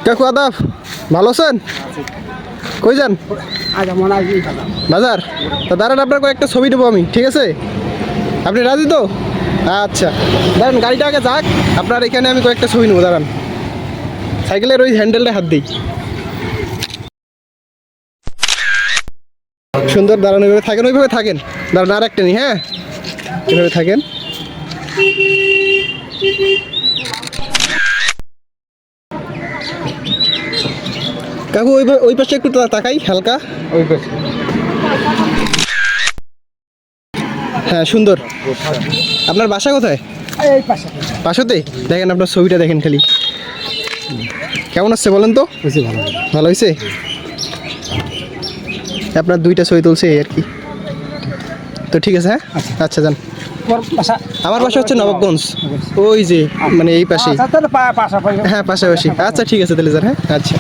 কাকু আদাব, ভালো আছেন? কই যান? বাজার। তা দাঁড়ান, আপনার কয়েকটা ছবি দেবো আমি, ঠিক আছে? আপনি রাজি তো? আচ্ছা দাঁড়ান, গাড়িটা আগে যাক, আপনার এখানে আমি কয়েকটা ছবি নেবো। দাঁড়ান, সাইকেলের ওই হ্যান্ডেলটা হাত দিই। সুন্দর, দাঁড়ান, ওইভাবে থাকেন, ওইভাবে থাকেন। দাঁড়ান, আর একটা নি, হ্যাঁ, এভাবে থাকেন। কাকু ওই পাশে একটু তাকাই হালকা, ওই পাশে। হ্যাঁ, সুন্দর। আপনার বাসা কোথায়? পাশাতে। দেখেন আপনার ছবিটা দেখেন খালি, কেমন আসছে বলেন তো? ভালো, ভালো হয়েছে। আপনার দুইটা ছবি তুলছে আর কি। তো ঠিক আছে, হ্যাঁ, আচ্ছা যান। আমার বাসা হচ্ছে নবাবগঞ্জ, ওই যে মানে এই পাশেই। হ্যাঁ, পাশাপাশি। আচ্ছা ঠিক আছে তাহলে যান, হ্যাঁ, আচ্ছা।